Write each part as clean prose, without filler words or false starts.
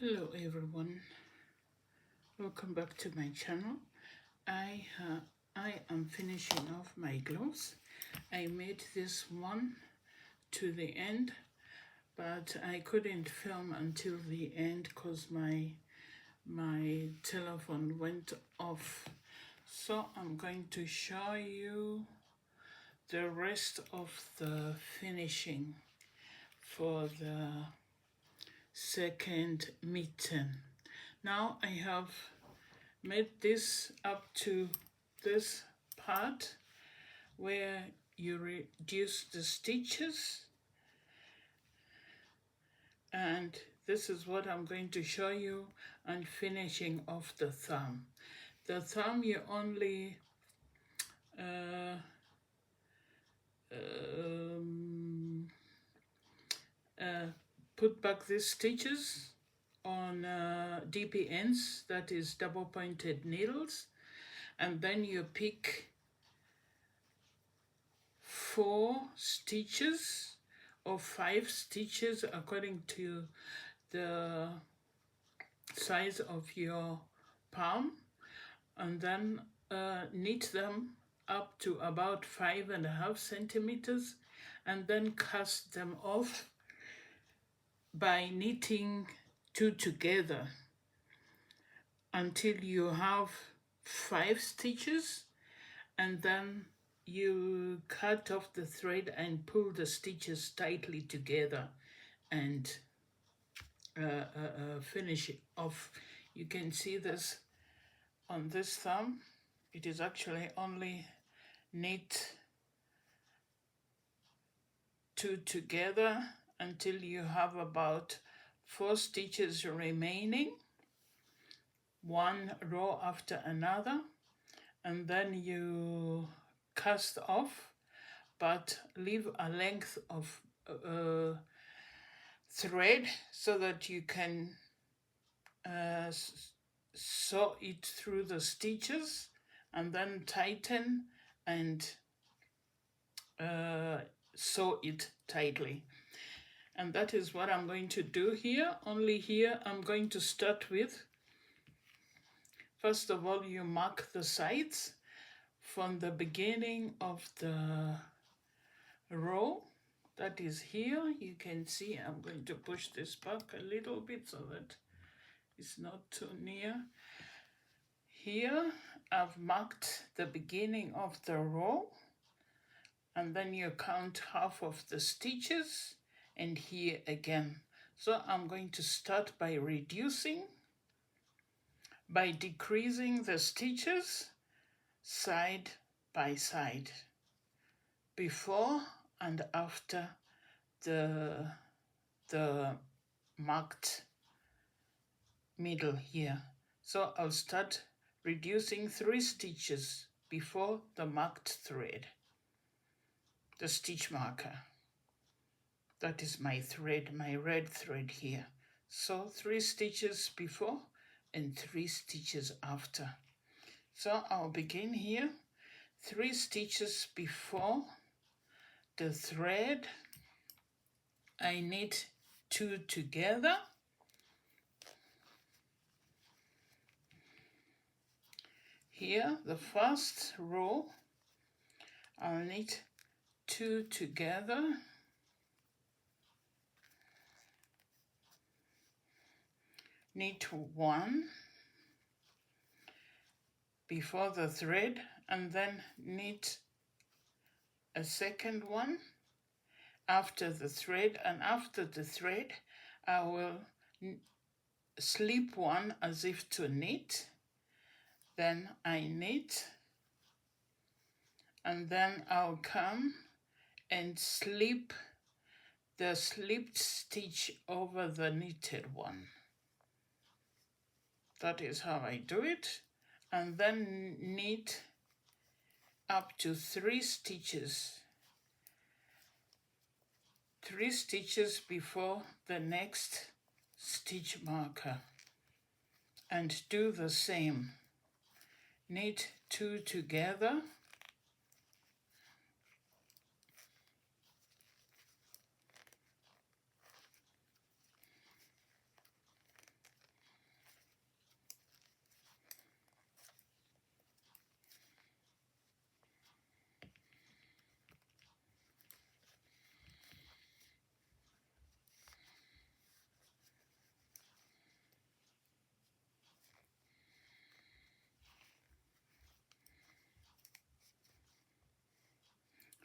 Hello everyone, welcome back to my channel. I am finishing off my gloves. I made this one to the end, but I couldn't film until the end because my telephone went off. So I'm going to show you the rest of the finishing for the second mitten. Now I have made this up to this part where you reduce the stitches, and this is what I'm going to show you on finishing off the thumb. The thumb you only put back these stitches on DP ends, that is double pointed needles, and then you pick 4 stitches or 5 stitches according to the size of your palm, and then knit them up to about 5.5 centimeters, and then cast them off by knitting 2 together until you have 5 stitches, and then you cut off the thread and pull the stitches tightly together and finish it off. You can see this on this thumb. It is actually only knit 2 together until you have about 4 stitches remaining, one row after another, and then you cast off, but leave a length of thread so that you can sew it through the stitches, and then tighten and sew it tightly. And that is what I'm going to do here. Only here I'm going to start with, first of all, you mark the sides from the beginning of the row. That is here. You can see I'm going to push this back a little bit so that it's not too near. Here I've marked the beginning of the row, and then you count half of the stitches, and here again. So I'm going to start by reducing, by decreasing the stitches side by side, before and after the marked middle here. So I'll start reducing 3 stitches before the marked thread, the stitch marker. That is my thread, my red thread here. So 3 stitches before and 3 stitches after. So I'll begin here, 3 stitches before the thread, I knit 2 together, here the first row I'll knit 2 together, knit 1 before the thread, and then knit a second one after the thread, and after the thread I will slip one as if to knit, then I knit, and then I'll come and slip the slipped stitch over the knitted one. That is how I do it, and then knit up to 3 stitches. 3 stitches before the next stitch marker, and do the same. Knit 2 together,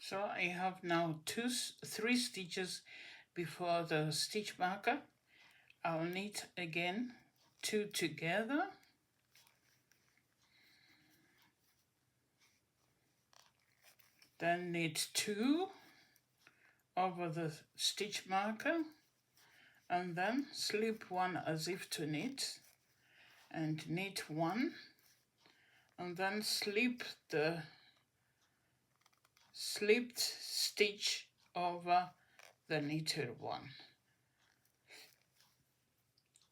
So I have now three stitches before the stitch marker. I'll knit again 2 together, then knit 2 over the stitch marker, and then slip 1 as if to knit, and knit 1, and then slip the slipped stitch over the knitted one.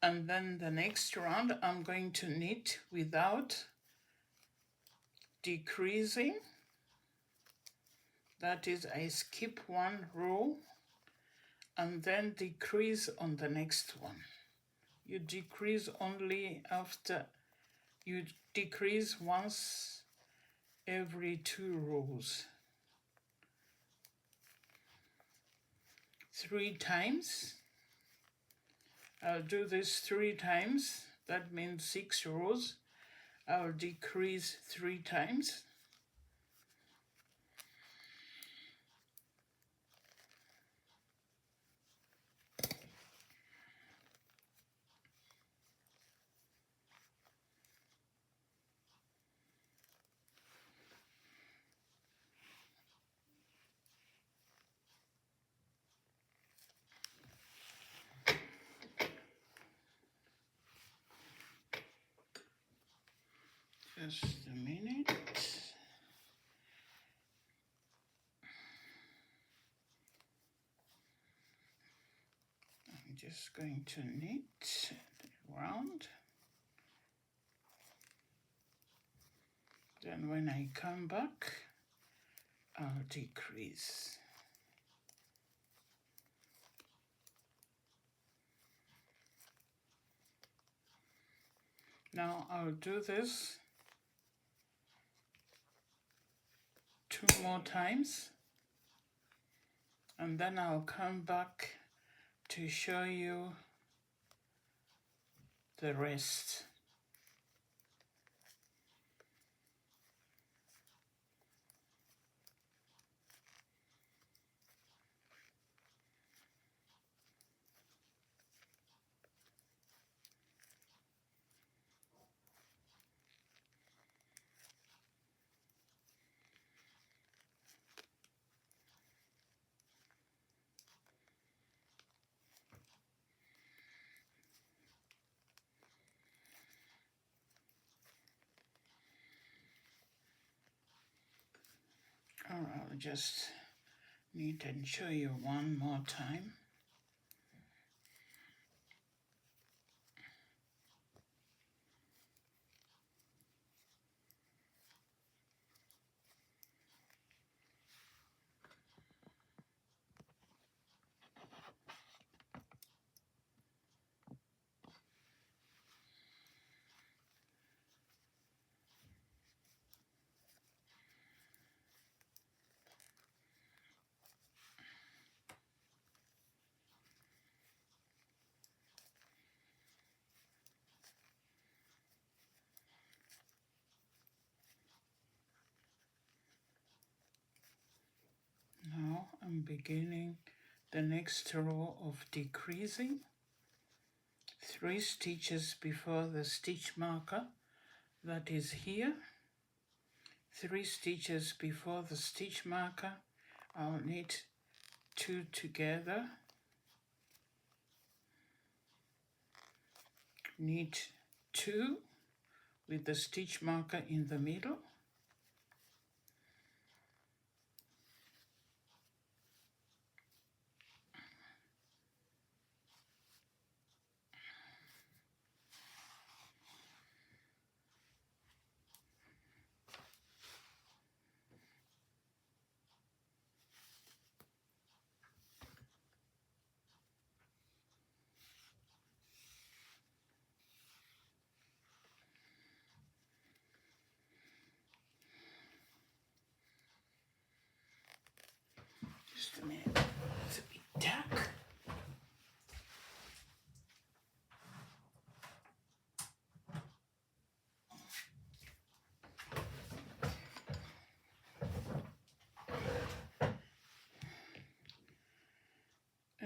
And then the next round I'm going to knit without decreasing. That is, I skip 1 row and then decrease on the next one. You decrease only after, you decrease once every 2 rows. 3 times. I'll do this 3 times. That means 6 rows. I'll decrease 3 times. Just a minute. I'm just going to knit around. Then when I come back, I'll decrease. Now I'll do this 2 more times, and then I'll come back to show you the rest. Or I'll just knit and show you one more time. Now I'm beginning the next row of decreasing. 3 stitches before the stitch marker, that is here. 3 stitches before the stitch marker, I'll knit 2 together, knit 2 with the stitch marker in the middle,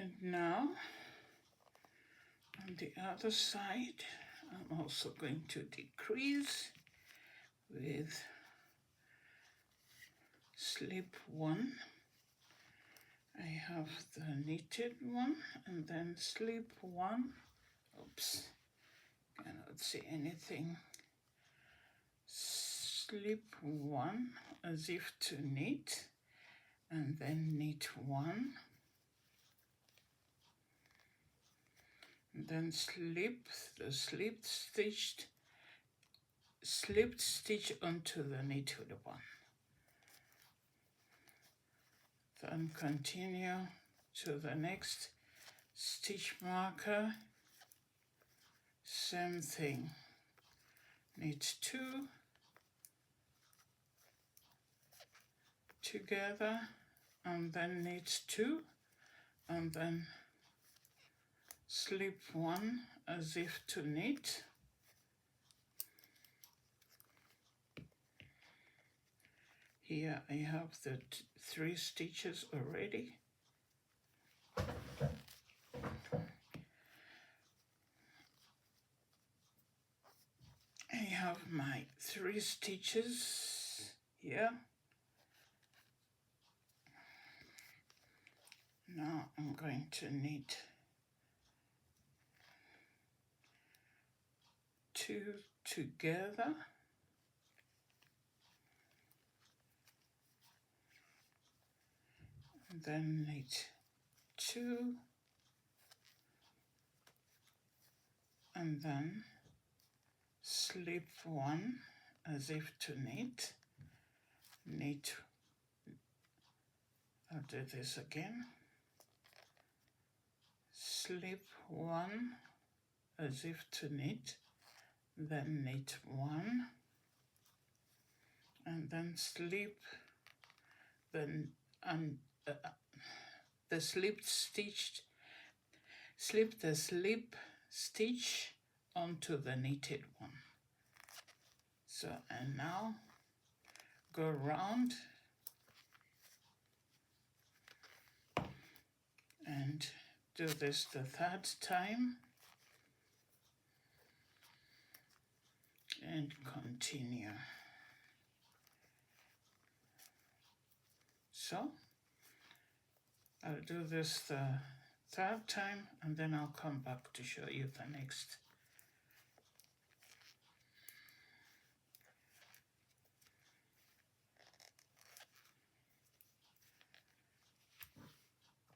And now on the other side, I'm also going to decrease with slip 1. I have the knitted one and then slip 1. Oops, cannot see anything. Slip 1 as if to knit, and then knit 1, and then slip the slipped stitch onto the knitted one. Then continue to the next stitch marker, same thing, knit 2 together, and then knit 2, and then slip 1 as if to knit. Here I have the 3 stitches already. I have my 3 stitches here. Now I'm going to knit 2 together, and then knit 2, and then slip 1 as if to knit, I'll do this again, slip 1 as if to knit, then knit 1, and then slip the slip stitch onto the knitted one. So, and now go round and do this the 3rd time and continue. So I'll do this the 3rd time, and then I'll come back to show you the next